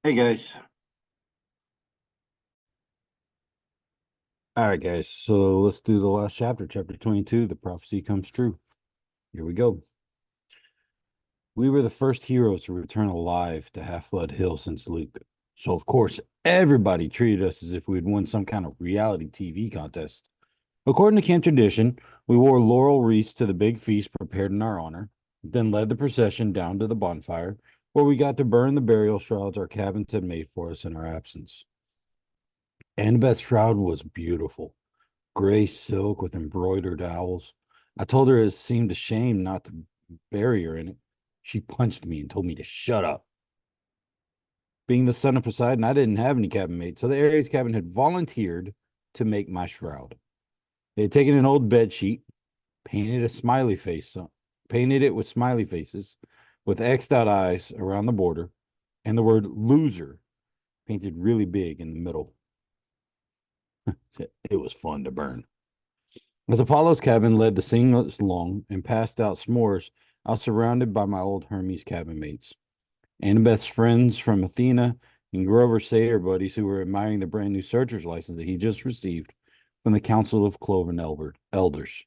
Hey guys. All right, guys. So let's do the last chapter, chapter 22. The prophecy comes true. Here we go. We were the first heroes to return alive to Half Blood Hill since Luke. So, of course, everybody treated us as if we had won some kind of reality TV contest. According to camp tradition, we wore laurel wreaths to the big feast prepared in our honor, then led the procession down to the bonfire, where we got to burn the burial shrouds our cabins had made for us in our absence. Annabeth's shroud was beautiful. Gray silk with embroidered owls. I told her it seemed a shame not to bury her in it. She punched me and told me to shut up. Being the son of Poseidon, I didn't have any cabin mates, so the Ares cabin had volunteered to make my shroud. They had taken an old bed sheet, painted it with smiley faces, with X'd out eyes around the border, and the word loser painted really big in the middle. It was fun to burn. As Apollo's cabin led the singlets along and passed out s'mores, I was surrounded by my old Hermes cabin mates. Annabeth's friends from Athena and Grover's satyr buddies who were admiring the brand new searcher's license that he just received from the Council of Cloven Elders.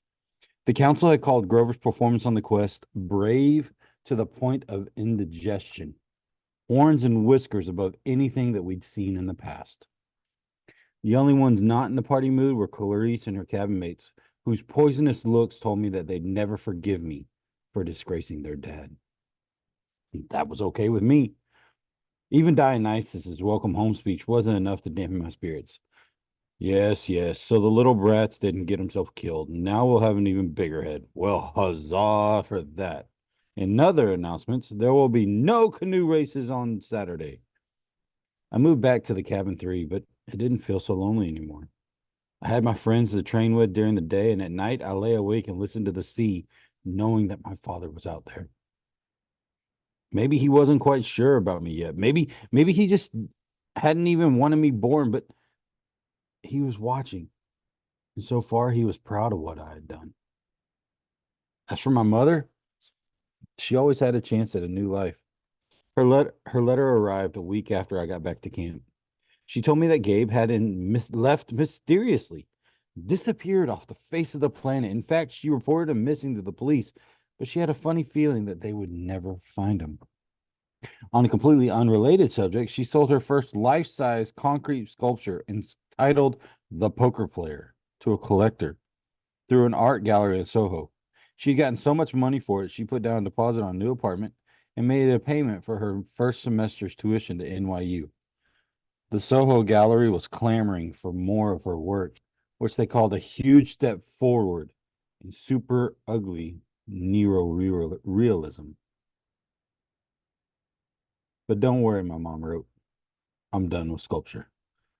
The council had called Grover's performance on the quest brave to the point of indigestion, horns and whiskers above anything that we'd seen in the past. The only ones not in the party mood were Clarice and her cabin mates, whose poisonous looks told me that they'd never forgive me for disgracing their dad. That was okay with me. Even Dionysus's welcome home speech wasn't enough to dampen my spirits. Yes, yes, so the little brats didn't get himself killed. Now we'll have an even bigger head. Well, huzzah for that. In other announcements, there will be no canoe races on Saturday. I moved back to the cabin 3, but it didn't feel so lonely anymore. I had my friends to train with during the day, and at night I lay awake and listened to the sea, knowing that my father was out there. Maybe he wasn't quite sure about me yet. Maybe he just hadn't even wanted me born, but he was watching. And so far he was proud of what I had done. As for my mother, she always had a chance at a new life. Her letter arrived a week after I got back to camp. She told me that Gabe had left mysteriously, disappeared off the face of the planet. In fact, she reported him missing to the police, but she had a funny feeling that they would never find him. On a completely unrelated subject, she sold her first life size concrete sculpture entitled The Poker Player to a collector through an art gallery in Soho. She'd gotten so much money for it, she put down a deposit on a new apartment and made a payment for her first semester's tuition to NYU. The Soho Gallery was clamoring for more of her work, which they called a huge step forward in super ugly Neo realism. But don't worry, my mom wrote, I'm done with sculpture.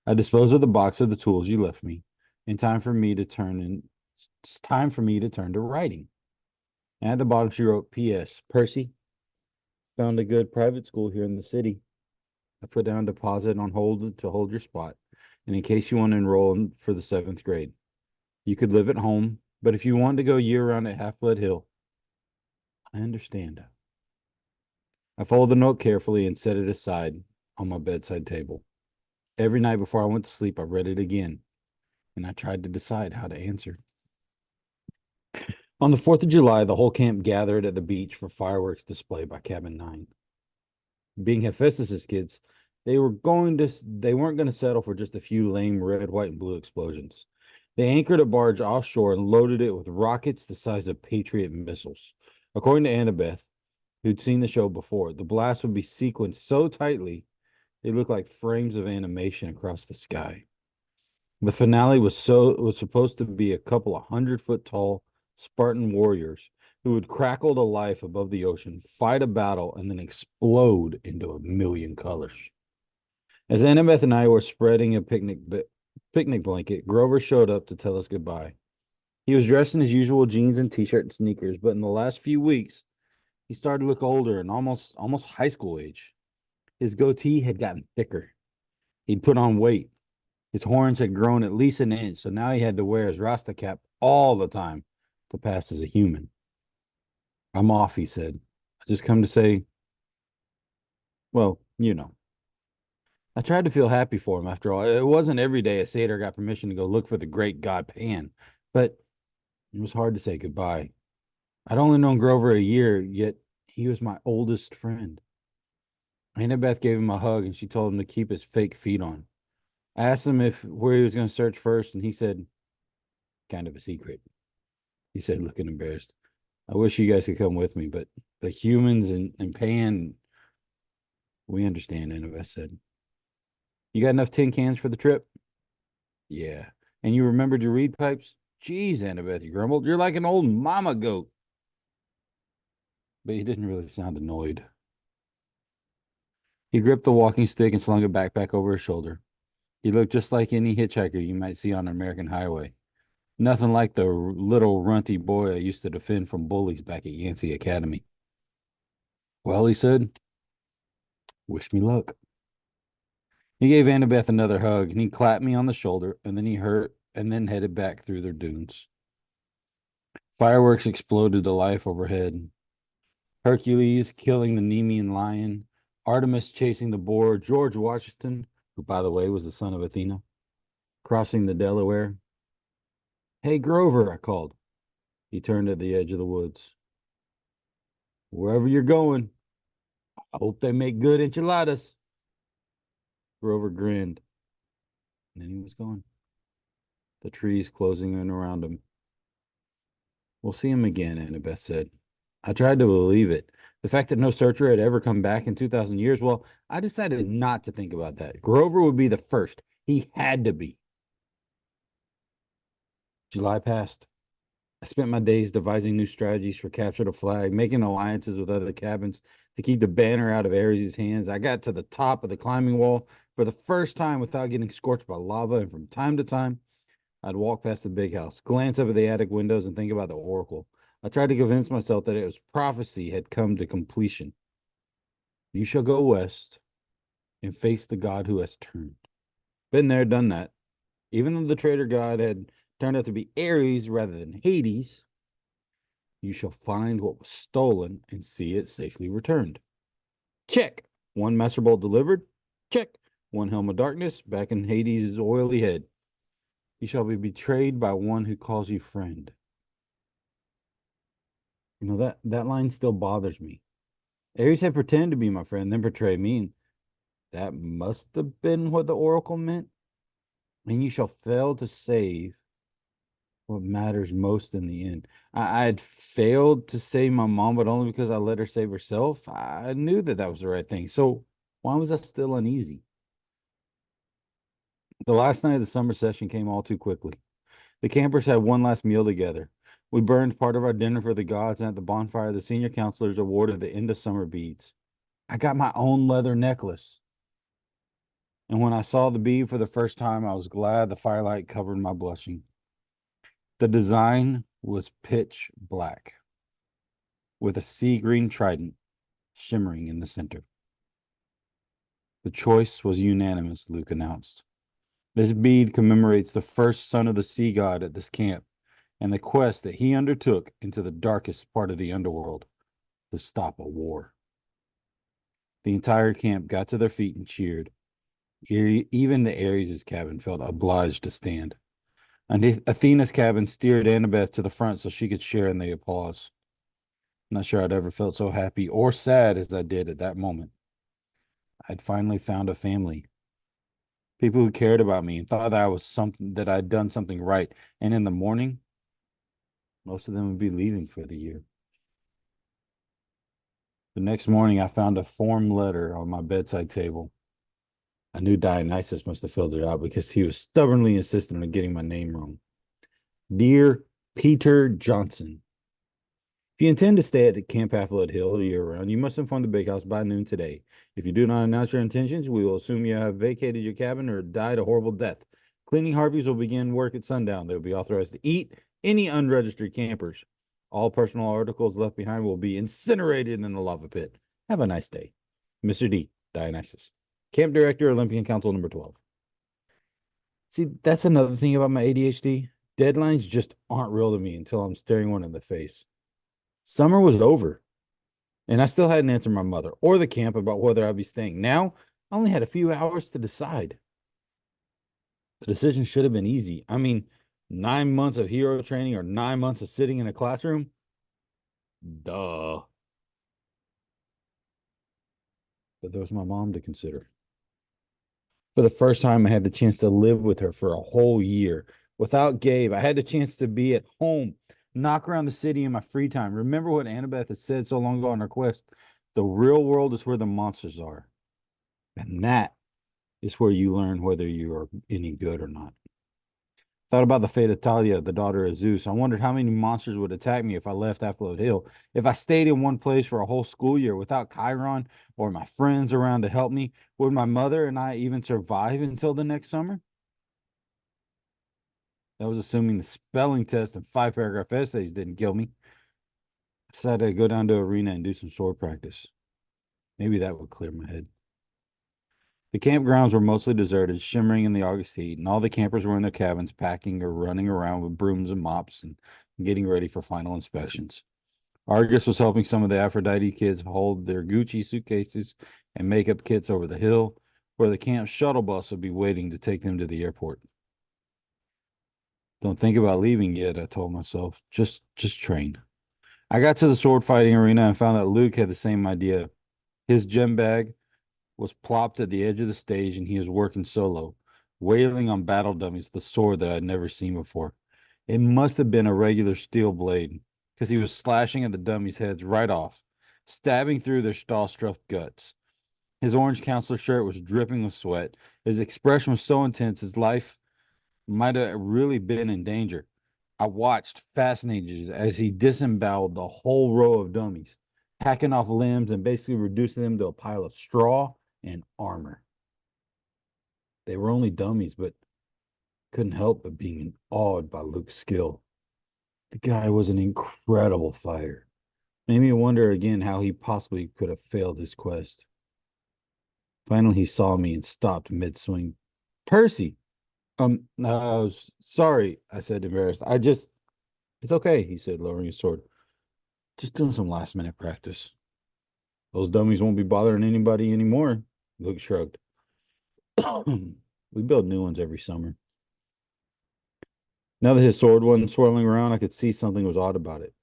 I disposed of the box of the tools you left me. In time for me to turn in It's time for me to turn to writing. And at the bottom she wrote, P.S. Percy, found a good private school here in the city. I put down a deposit on hold to hold your spot. And in case you want to enroll for the 7th grade, you could live at home. But if you want to go year round at Half Blood Hill, I understand. I folded the note carefully and set it aside on my bedside table. Every night before I went to sleep, I read it again, and I tried to decide how to answer. On the 4th of July, the whole camp gathered at the beach for fireworks display by Cabin 9. Being Hephaestus's kids, they weren't going to settle for just a few lame red, white, and blue explosions. They anchored a barge offshore and loaded it with rockets the size of Patriot missiles. According to Annabeth, who'd seen the show before, the blast would be sequenced so tightly they looked like frames of animation across the sky. The finale was supposed to be a couple of 100-foot tall Spartan warriors who would crackle to life above the ocean, fight a battle, and then explode into a million colors. As Annabeth and I were spreading a picnic blanket, Grover showed up to tell us goodbye. He was dressed in his usual jeans and t-shirt and sneakers, but in the last few weeks, he started to look older and almost high school age. His goatee had gotten thicker. He'd put on weight. His horns had grown at least an inch, so now he had to wear his Rasta cap all the time to pass as a human. I'm off, he said. I just come to say, well, you know. I tried to feel happy for him after all. It wasn't every day a satyr got permission to go look for the great god Pan, but it was hard to say goodbye. I'd only known Grover a year, yet he was my oldest friend. Annabeth gave him a hug and she told him to keep his fake feet on. I asked him if where he was going to search first, and he said, kind of a secret. He said, looking embarrassed. I wish you guys could come with me, but humans and Pan, we understand, Annabeth said. You got enough tin cans for the trip? Yeah. And you remembered your reed pipes? Geez, Annabeth, he grumbled. You're like an old mama goat. But he didn't really sound annoyed. He gripped the walking stick and slung a backpack over his shoulder. He looked just like any hitchhiker you might see on an American highway. Nothing like the little runty boy I used to defend from bullies back at Yancey Academy. Well, he said, wish me luck. He gave Annabeth another hug and he clapped me on the shoulder and then headed back through the dunes. Fireworks exploded to life overhead. Hercules killing the Nemean lion, Artemis chasing the boar, George Washington, who by the way was the son of Athena, crossing the Delaware. Hey, Grover, I called. He turned at the edge of the woods. Wherever you're going, I hope they make good enchiladas. Grover grinned, and then he was gone. The trees closing in around him. We'll see him again, Annabeth said. I tried to believe it. The fact that no searcher had ever come back in 2,000 years, well, I decided not to think about that. Grover would be the first. He had to be. July passed. I spent my days devising new strategies for capture the flag, making alliances with other cabins to keep the banner out of Ares' hands. I got to the top of the climbing wall for the first time without getting scorched by lava, and from time to time, I'd walk past the big house, glance up at the attic windows, and think about the oracle. I tried to convince myself that it was prophecy had come to completion. You shall go west and face the god who has turned. Been there, done that. Even though the traitor god had turned out to be Ares rather than Hades, you shall find what was stolen and see it safely returned. Check. One master bolt delivered. Check. One helm of darkness back in Hades' oily head. You shall be betrayed by one who calls you friend. You know, that line still bothers me. Ares had pretended to be my friend, then betrayed me, and that must have been what the oracle meant. And you shall fail to save what matters most in the end. I had failed to save my mom, but only because I let her save herself. I knew that that was the right thing. So why was I still uneasy? The last night of the summer session came all too quickly. The campers had one last meal together. We burned part of our dinner for the gods, and at the bonfire, the senior counselors awarded the end of summer beads. I got my own leather necklace. And when I saw the bead for the first time, I was glad the firelight covered my blushing. The design was pitch black, with a sea green trident shimmering in the center. The choice was unanimous, Luke announced. This bead commemorates the first son of the sea god at this camp and the quest that he undertook into the darkest part of the underworld to stop a war. The entire camp got to their feet and cheered. Even the Ares' cabin felt obliged to stand. And Athena's cabin steered Annabeth to the front so she could share in the applause. Not sure I'd ever felt so happy or sad as I did at that moment. I'd finally found a family. People who cared about me and thought that I was something that I'd done something right. And in the morning, most of them would be leaving for the year. The next morning, I found a form letter on my bedside table. I knew Dionysus must have filled it out because he was stubbornly insistent on getting my name wrong. Dear Peter Johnson, if you intend to stay at Camp Applewood Hill year-round, you must inform the big house by noon today. If you do not announce your intentions, we will assume you have vacated your cabin or died a horrible death. Cleaning harpies will begin work at sundown. They will be authorized to eat any unregistered campers. All personal articles left behind will be incinerated in the lava pit. Have a nice day. Mr. D. Dionysus. Camp Director, Olympian Council number 12. See, that's another thing about my ADHD. Deadlines just aren't real to me until I'm staring one in the face. Summer was over, and I still hadn't answered my mother or the camp about whether I'd be staying. Now, I only had a few hours to decide. The decision should have been easy. I mean, 9 months of hero training or 9 months of sitting in a classroom? Duh. But there was my mom to consider. For the first time, I had the chance to live with her for a whole year. Without Gabe, I had the chance to be at home, knock around the city in my free time. Remember what Annabeth had said so long ago on our quest? The real world is where the monsters are. And that is where you learn whether you are any good or not. Thought about the fate of Talia, the daughter of Zeus. I wondered how many monsters would attack me if I left Affluent Hill. If I stayed in one place for a whole school year without Chiron or my friends around to help me, would my mother and I even survive until the next summer? That was assuming the spelling test and 5 paragraph essays didn't kill me. I decided to go down to arena and do some sword practice. Maybe that would clear my head. The campgrounds were mostly deserted, shimmering in the August heat, and all the campers were in their cabins, packing or running around with brooms and mops and getting ready for final inspections. Argus was helping some of the Aphrodite kids hold their Gucci suitcases and makeup kits over the hill, where the camp shuttle bus would be waiting to take them to the airport. Don't think about leaving yet, I told myself. Just train. I got to the sword fighting arena and found that Luke had the same idea. His gem bag was plopped at the edge of the stage, and he was working solo, wailing on battle dummies, the sword that I'd never seen before. It must have been a regular steel blade, because he was slashing at the dummies' heads right off, stabbing through their stall-stuffed guts. His orange counselor shirt was dripping with sweat. His expression was so intense, his life might have really been in danger. I watched, fascinated, as he disemboweled the whole row of dummies, hacking off limbs and basically reducing them to a pile of straw and armor. They were only dummies, but couldn't help but being awed by Luke's skill. The guy was an incredible fighter. Made me wonder again how he possibly could have failed his quest. Finally, he saw me and stopped mid-swing. Percy! No, sorry, I said, embarrassed. It's okay, he said, lowering his sword. Just doing some last-minute practice. Those dummies won't be bothering anybody anymore, Luke shrugged. We build new ones every summer. Now that his sword wasn't swirling around, I could see something was odd about it.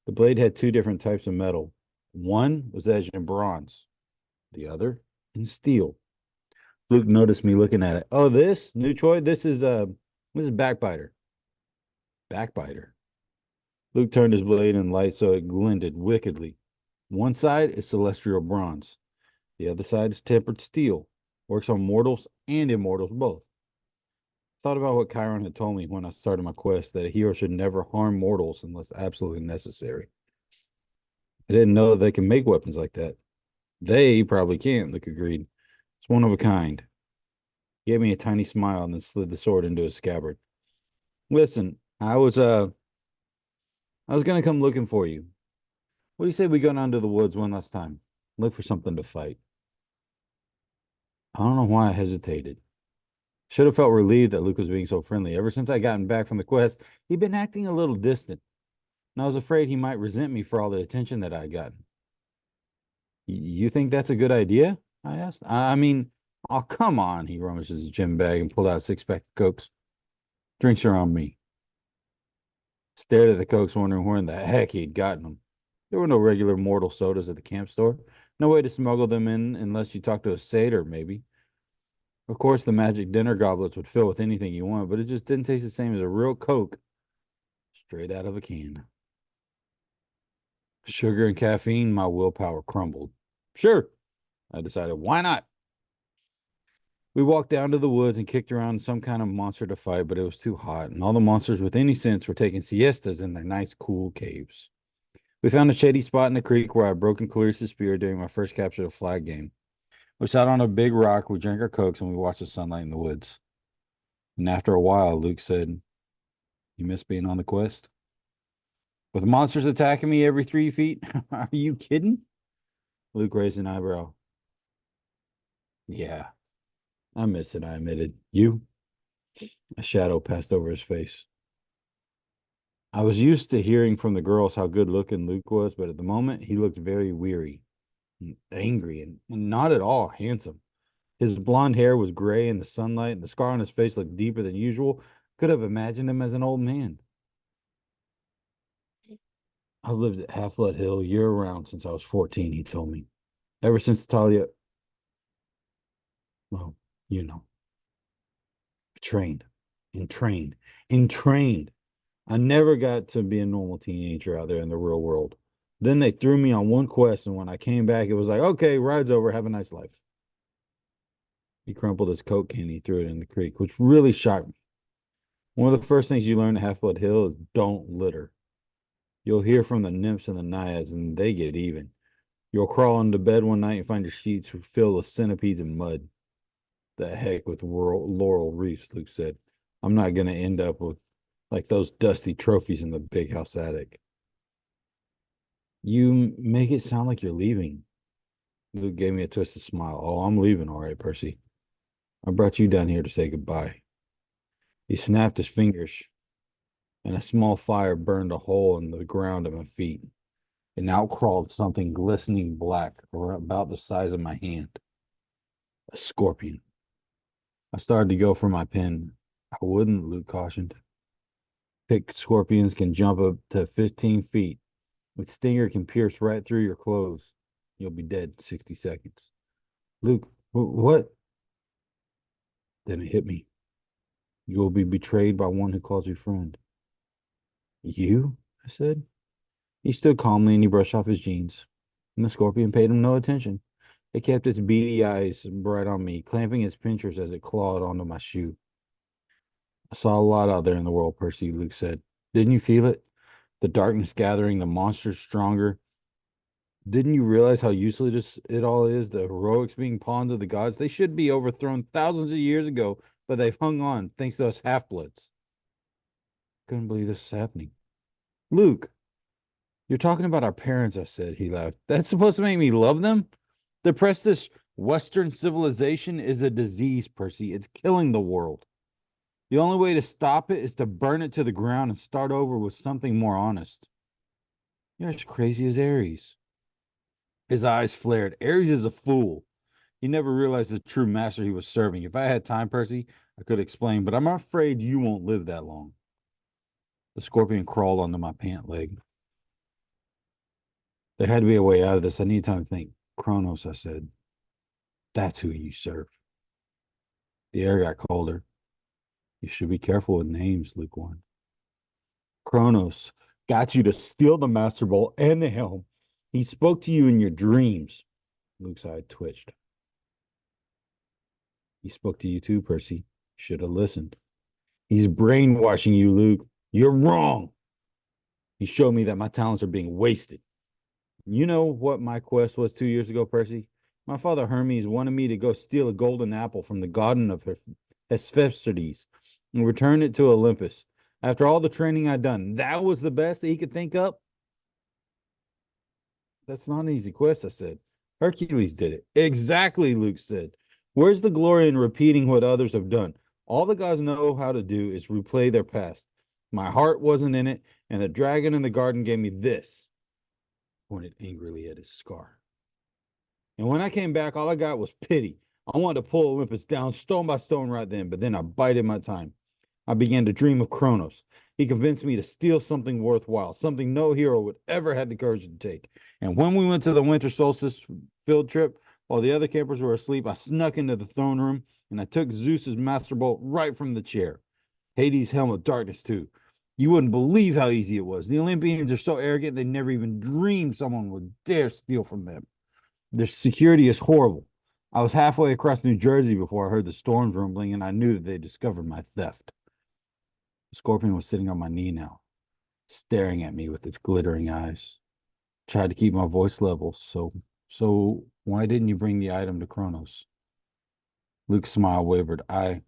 The blade had two different types of metal. One was edged in bronze, the other in steel. Luke noticed me looking at it. Oh, this new toy? This is Backbiter. Backbiter. Luke turned his blade and light so it glinted wickedly. One side is celestial bronze. The other side is tempered steel. Works on mortals and immortals both. Thought about what Chiron had told me when I started my quest, that a hero should never harm mortals unless absolutely necessary. I didn't know that they can make weapons like that. They probably can't, Luke agreed. It's one of a kind. He gave me a tiny smile and then slid the sword into his scabbard. Listen, I was gonna come looking for you. What do you say we go down to the woods one last time? Look for something to fight. I don't know why I hesitated. Should have felt relieved that Luke was being so friendly. Ever since I gotten back from the quest, he'd been acting a little distant, and I was afraid he might resent me for all the attention that I'd gotten. You think that's a good idea? I asked. I mean, oh, come on. He rummaged his gym bag and pulled out a six-pack of Cokes. Drinks are on me. Stared at the Cokes, wondering where in the heck he'd gotten them. There were no regular mortal sodas at the camp store. No way to smuggle them in unless you talked to a satyr, maybe. Of course, the magic dinner goblets would fill with anything you want, but it just didn't taste the same as a real Coke straight out of a can. Sugar and caffeine, my willpower crumbled. Sure, I decided, why not? We walked down to the woods and kicked around some kind of monster to fight, but it was too hot, and all the monsters with any sense were taking siestas in their nice, cool caves. We found a shady spot in the creek where I had broken Clarice's spear during my first capture the flag game. We sat on a big rock, we drank our Cokes, and we watched the sunlight in the woods. And after a while, Luke said, you miss being on the quest? With monsters attacking me every 3 feet? Are you kidding? Luke raised an eyebrow. Yeah, I miss it, I admitted. You? A shadow passed over his face. I was used to hearing from the girls how good looking Luke was, but at the moment he looked very weary and angry and not at all handsome. His blonde hair was gray in the sunlight, and the scar on his face looked deeper than usual. Could have imagined him as an old man. I've lived at Half Blood Hill year round since I was 14, he told me. Ever since Talia, well, you know, trained and trained and trained. I never got to be a normal teenager out there in the real world. Then they threw me on one quest, and when I came back, it was like, okay, ride's over. Have a nice life. He crumpled his Coke can and he threw it in the creek, which really shocked me. One of the first things you learn at Half Blood Hill is don't litter. You'll hear from the nymphs and the naiads, and they get even. You'll crawl into bed one night and find your sheets filled with centipedes and mud. The heck with laurel wreaths, Luke said. I'm not going to end up with like those dusty trophies in the big house attic. You make it sound like you're leaving. Luke gave me a twisted smile. Oh, I'm leaving, all right, Percy. I brought you down here to say goodbye. He snapped his fingers, and a small fire burned a hole in the ground at my feet. And out crawled something glistening black, about the size of my hand. A scorpion. I started to go for my pen. I wouldn't, Luke cautioned. Pick scorpions can jump up to 15 feet. Its stinger can pierce right through your clothes. You'll be dead in 60 seconds. Luke, what? Then it hit me. You will be betrayed by one who calls you friend. You? I said. He stood calmly and he brushed off his jeans. And the scorpion paid him no attention. It kept its beady eyes bright on me, clamping its pincers as it clawed onto my shoe. I saw a lot out there in the world, Percy, Luke said. Didn't you feel it? The darkness gathering, the monsters stronger. Didn't you realize how useless it all is? The heroics being pawns of the gods. They should be overthrown thousands of years ago, but they've hung on thanks to us half-bloods. Couldn't believe this was happening. Luke, you're talking about our parents, I said. He laughed. That's supposed to make me love them? The prestigious Western civilization is a disease, Percy. It's killing the world. The only way to stop it is to burn it to the ground and start over with something more honest. You're as crazy as Ares. His eyes flared. Ares is a fool. He never realized the true master he was serving. If I had time, Percy, I could explain, but I'm afraid you won't live that long. The scorpion crawled onto my pant leg. There had to be a way out of this. I need time to think. Kronos, I said. That's who you serve. The air got colder. You should be careful with names, Luke warned. Kronos got you to steal the Master Bolt and the helm. He spoke to you in your dreams. Luke's eye twitched. He spoke to you too, Percy. Should have listened. He's brainwashing you, Luke. You're wrong. He showed me that my talents are being wasted. You know what my quest was 2 years ago, Percy? My father Hermes wanted me to go steal a golden apple from the garden of Hephaestus and return it to Olympus. After all the training I'd done, that was the best that he could think up? That's not an easy quest, I said. Hercules did it. Exactly, Luke said. Where's the glory in repeating what others have done? All the gods know how to do is replay their past. My heart wasn't in it, and the dragon in the garden gave me this. Pointed angrily at his scar. And when I came back, all I got was pity. I wanted to pull Olympus down stone by stone right then, but then I bided my time. I began to dream of Kronos. He convinced me to steal something worthwhile, something no hero would ever have the courage to take. And when we went to the winter solstice field trip, while the other campers were asleep, I snuck into the throne room and I took Zeus's master bolt right from the chair. Hades' helm of darkness, too. You wouldn't believe how easy it was. The Olympians are so arrogant they never even dreamed someone would dare steal from them. Their security is horrible. I was halfway across New Jersey before I heard the storms rumbling, and I knew that they discovered my theft. The scorpion was sitting on my knee now, staring at me with its glittering eyes. Tried to keep my voice level, so why didn't you bring the item to Kronos? Luke's smile wavered. I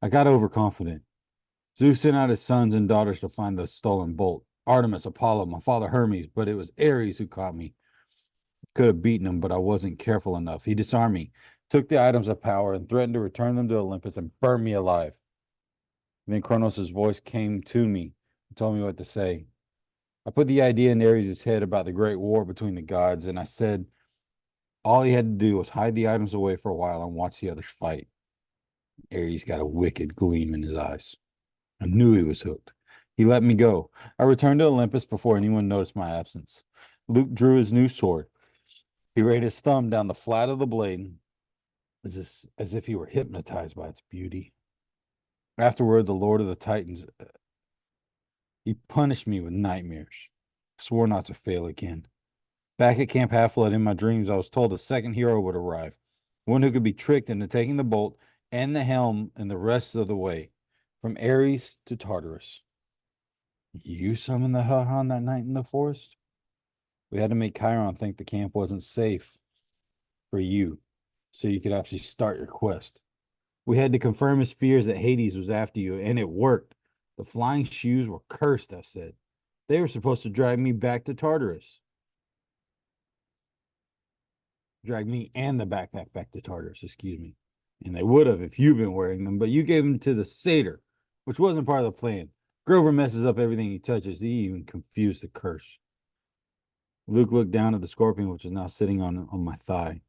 got overconfident. Zeus sent out his sons and daughters to find the stolen bolt. Artemis, Apollo, my father Hermes, but it was Ares who caught me. Could have beaten him, but I wasn't careful enough. He disarmed me, took the items of power, and threatened to return them to Olympus and burn me alive. Then Kronos' voice came to me and told me what to say. I put the idea in Ares' head about the great war between the gods, and I said, All he had to do was hide the items away for a while and watch the others fight. Ares got a wicked gleam in his eyes. I knew he was hooked. He let me go. I returned to Olympus before anyone noticed my absence. Luke drew his new sword. He laid his thumb down the flat of the blade as if he were hypnotized by its beauty. Afterward, the Lord of the Titans, he punished me with nightmares. I swore not to fail again. Back at Camp Half-Blood in my dreams, I was told a second hero would arrive, one who could be tricked into taking the bolt and the helm and the rest of the way, from Ares to Tartarus. You summoned the Hellhound that night in the forest? We had to make Chiron think the camp wasn't safe for you, so you could actually start your quest. We had to confirm his fears that Hades was after you, and it worked. The flying shoes were cursed, I said. They were supposed to drag me back to Tartarus. Drag me and the backpack back to Tartarus, excuse me. And they would have if you'd been wearing them, but you gave them to the satyr, which wasn't part of the plan. Grover messes up everything he touches. He even confused the curse. Luke looked down at the scorpion, which is now sitting on my thigh.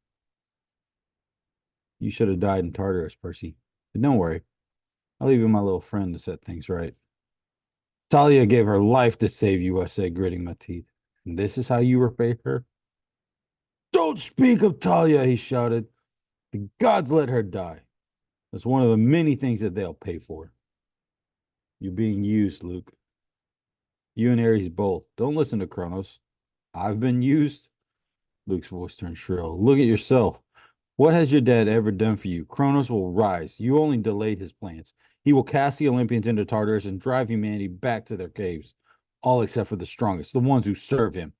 You should have died in Tartarus, Percy. But don't worry. I'll leave you my little friend to set things right. Talia gave her life to save you, I said, gritting my teeth. And this is how you repay her? Don't speak of Talia, he shouted. The gods let her die. That's one of the many things that they'll pay for. You're being used, Luke. You and Ares both. Don't listen to Kronos. I've been used? Luke's voice turned shrill. Look at yourself. What has your dad ever done for you? Kronos will rise. You only delayed his plans. He will cast the Olympians into Tartarus and drive humanity back to their caves. All except for the strongest, the ones who serve him.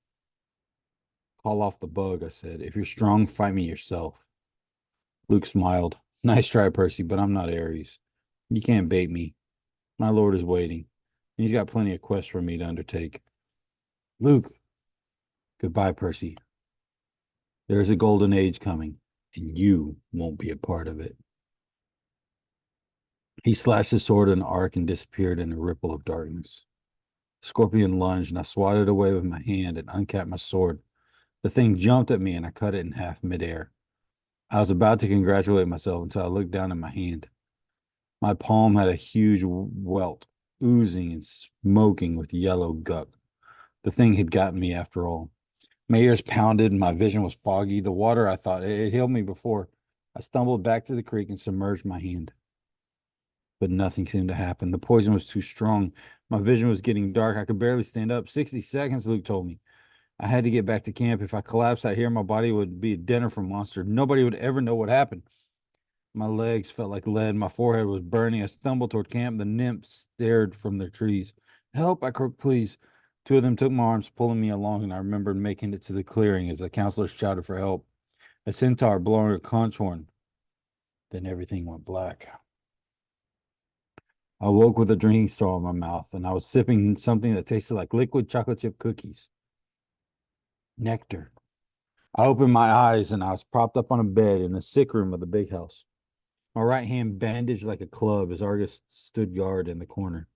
Call off the bug, I said. If you're strong, fight me yourself. Luke smiled. Nice try, Percy, but I'm not Ares. You can't bait me. My lord is waiting. He's got plenty of quests for me to undertake. Luke. Goodbye, Percy. There's a golden age coming, and you won't be a part of it. He slashed his sword in an arc and disappeared in a ripple of darkness. Scorpion lunged, and I swatted away with my hand and uncapped my sword. The thing jumped at me, and I cut it in half midair. I was about to congratulate myself until I looked down at my hand. My palm had a huge welt, oozing and smoking with yellow guck. The thing had gotten me after all. My ears pounded and my vision was foggy. The water, I thought, it healed me before. I stumbled back to the creek and submerged my hand. But nothing seemed to happen. The poison was too strong. My vision was getting dark. I could barely stand up. 60 seconds, Luke told me. I had to get back to camp. If I collapsed out here, my body would be a dinner for monster. Nobody would ever know what happened. My legs felt like lead. My forehead was burning. I stumbled toward camp. The nymphs stared from their trees. Help, I croaked, please. Two of them took my arms, pulling me along, and I remembered making it to the clearing as the counselors shouted for help. A centaur blowing a conch horn. Then everything went black. I woke with a drinking straw in my mouth, and I was sipping something that tasted like liquid chocolate chip cookies. Nectar. I opened my eyes, and I was propped up on a bed in the sick room of the big house. My right hand bandaged like a club as Argus stood guard in the corner.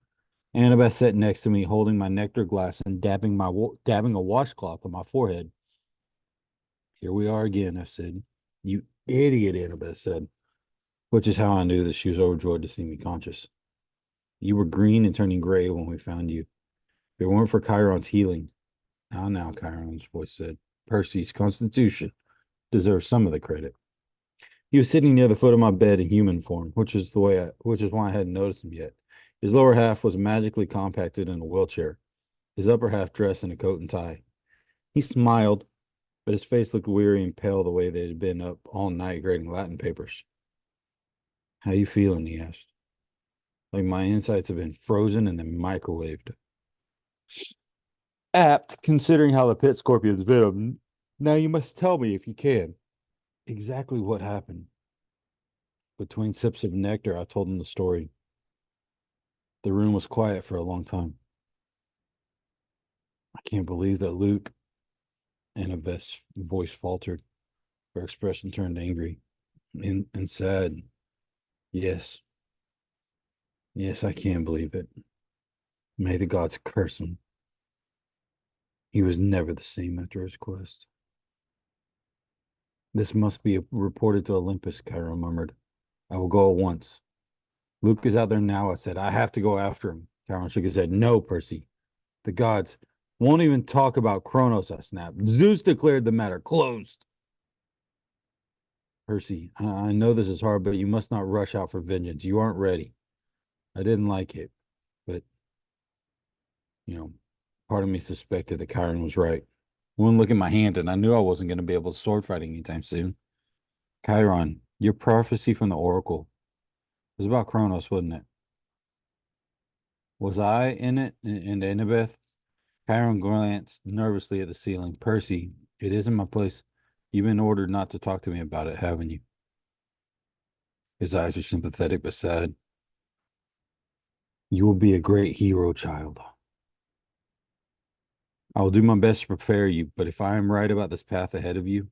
Annabeth sat next to me, holding my nectar glass and dabbing a washcloth on my forehead. Here we are again, I said. You idiot, Annabeth said, which is how I knew that she was overjoyed to see me conscious. You were green and turning gray when we found you. If it weren't for Chiron's healing. Now, Chiron's voice said. Percy's constitution deserves some of the credit. He was sitting near the foot of my bed in human form, which is why I hadn't noticed him yet. His lower half was magically compacted in a wheelchair, his upper half dressed in a coat and tie. He smiled, but his face looked weary and pale the way they had been up all night grading Latin papers. How you feeling? He asked. Like my insides have been frozen and then microwaved. Apt, considering how the pit scorpions bit him. Now you must tell me, if you can, exactly what happened. Between sips of nectar, I told him the story. The room was quiet for a long time. I can't believe that Luke. Annabeth's voice faltered. Her expression turned angry and sad. Yes. Yes, I can't believe it. May the gods curse him. He was never the same after his quest. This must be reported to Olympus, Chiron murmured. I will go at once. Luke is out there now, I said. I have to go after him. Chiron shook his head. No, Percy. The gods won't even talk about Kronos, I snapped. Zeus declared the matter closed. Percy, I know this is hard, but you must not rush out for vengeance. You aren't ready. I didn't like it, but, you know, part of me suspected that Chiron was right. One look at my hand, and I knew I wasn't going to be able to sword fight anytime soon. Chiron, your prophecy from the Oracle was about Kronos, wasn't it? Was I in it? And Annabeth? Chiron glanced nervously at the ceiling. Percy, it isn't my place. You've been ordered not to talk to me about it, haven't you? His eyes were sympathetic but sad. You will be a great hero, child. I will do my best to prepare you, but if I am right about this path ahead of you,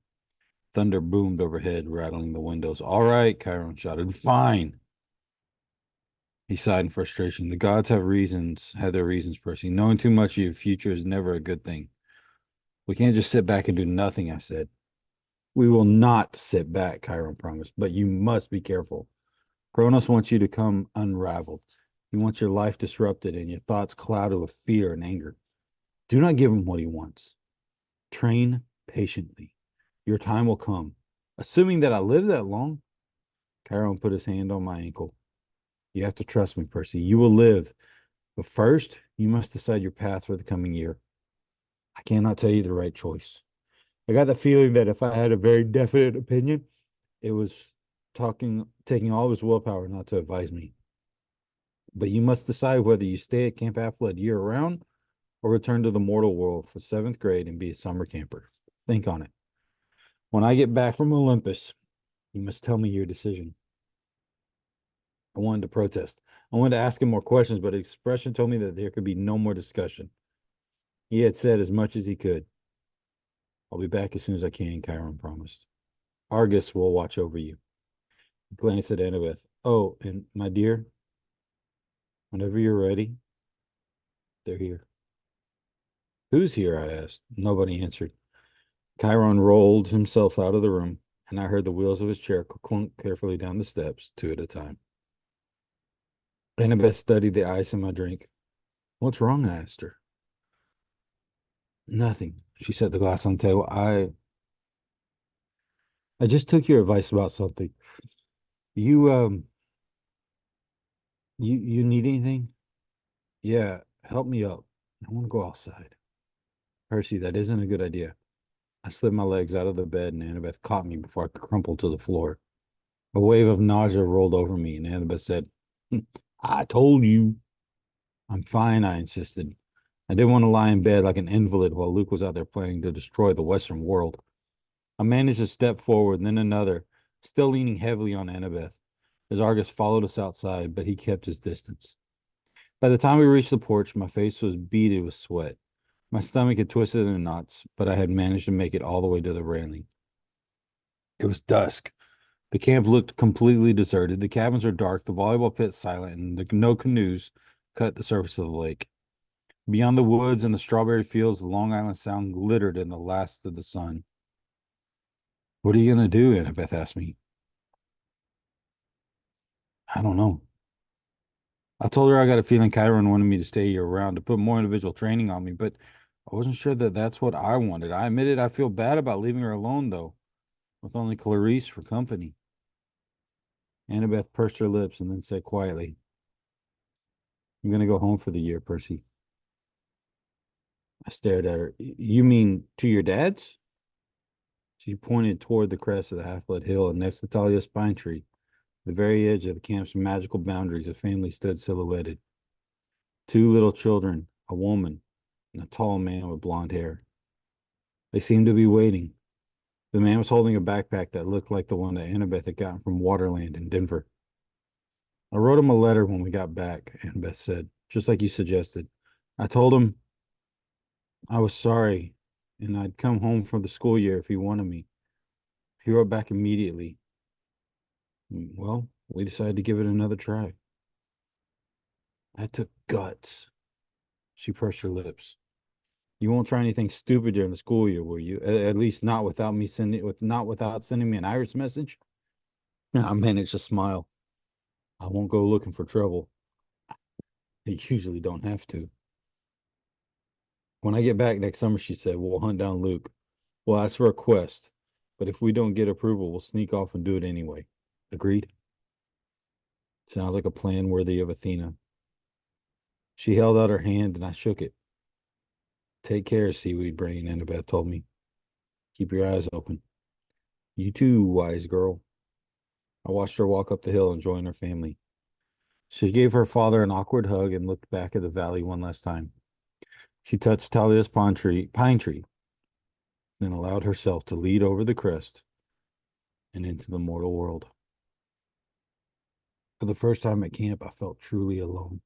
thunder boomed overhead, rattling the windows. All right, Chiron shouted. Fine. He sighed in frustration. The gods had their reasons, Percy. Knowing too much of your future is never a good thing. We can't just sit back and do nothing, I said. We will not sit back, Chiron promised, but you must be careful. Kronos wants you to come unraveled. He wants your life disrupted and your thoughts clouded with fear and anger. Do not give him what he wants. Train patiently. Your time will come. Assuming that I live that long, Chiron put his hand on my ankle. You have to trust me, Percy. You will live. But first, you must decide your path for the coming year. I cannot tell you the right choice. I got the feeling that if I had a very definite opinion, it was taking all of his willpower not to advise me. But you must decide whether you stay at Camp Athlete year round or return to the mortal world for seventh grade and be a summer camper. Think on it. When I get back from Olympus, you must tell me your decision. I wanted to protest. I wanted to ask him more questions, but his expression told me that there could be no more discussion. He had said as much as he could. I'll be back as soon as I can, Chiron promised. Argus will watch over you. He glanced at Annabeth. Oh, and my dear, whenever you're ready, they're here. Who's here? I asked. Nobody answered. Chiron rolled himself out of the room, and I heard the wheels of his chair clunk carefully down the steps, two at a time. Annabeth studied the ice in my drink. What's wrong? I asked her. Nothing. She set the glass on the table. I just took your advice about something. You you need anything? Yeah, help me up. I want to go outside. Percy, that isn't a good idea. I slid my legs out of the bed and Annabeth caught me before I could crumple to the floor. A wave of nausea rolled over me, and Annabeth said, I told you. I'm fine, I insisted. I didn't want to lie in bed like an invalid while Luke was out there planning to destroy the Western world. I managed to step forward, and then another, still leaning heavily on Annabeth. As Argus followed us outside, but he kept his distance. By the time we reached the porch, my face was beaded with sweat. My stomach had twisted in knots, but I had managed to make it all the way to the railing. It was dusk. The camp looked completely deserted. The cabins were dark, the volleyball pit silent, and no canoes cut the surface of the lake. Beyond the woods and the strawberry fields, the Long Island Sound glittered in the last of the sun. What are you going to do? Annabeth asked me. I don't know. I told her I got a feeling Chiron wanted me to stay year round to put more individual training on me, but I wasn't sure that that's what I wanted. I admitted I feel bad about leaving her alone, though, with only Clarice for company. Annabeth pursed her lips and then said quietly, I'm going to go home for the year, Percy. I stared at her. You mean to your dad's? She pointed toward the crest of the half-lit hill and next to Talia's pine tree. The very edge of the camp's magical boundaries, a family stood silhouetted. Two little children, a woman, and a tall man with blonde hair. They seemed to be waiting. The man was holding a backpack that looked like the one that Annabeth had gotten from Waterland in Denver. I wrote him a letter when we got back, Annabeth said, just like you suggested. I told him I was sorry and I'd come home for the school year if he wanted me. He wrote back immediately. Well, we decided to give it another try. That took guts. She pursed her lips. You won't try anything stupid during the school year, will you? At least not without me sending not without sending me an iris message. I managed to smile. I won't go looking for trouble. I usually don't have to. When I get back next summer, she said, we'll hunt down Luke. We'll ask for a quest. But if we don't get approval, we'll sneak off and do it anyway. Agreed? Sounds like a plan worthy of Athena. She held out her hand and I shook it. Take care, seaweed brain, Annabeth told me. Keep your eyes open. You too, wise girl. I watched her walk up the hill and join her family. She gave her father an awkward hug and looked back at the valley one last time. She touched Talia's pine tree, then allowed herself to lead over the crest and into the mortal world. For the first time at camp, I felt truly alone.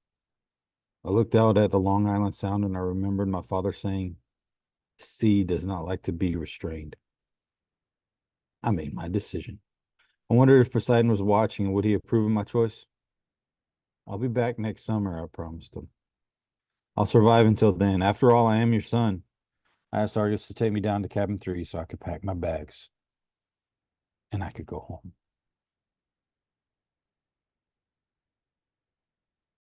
I looked out at the Long Island Sound and I remembered my father saying, "The sea does not like to be restrained." I made my decision. I wondered if Poseidon was watching and would he approve of my choice? I'll be back next summer, I promised him. I'll survive until then. After all, I am your son. I asked Argus to take me down to cabin 3 so I could pack my bags and I could go home.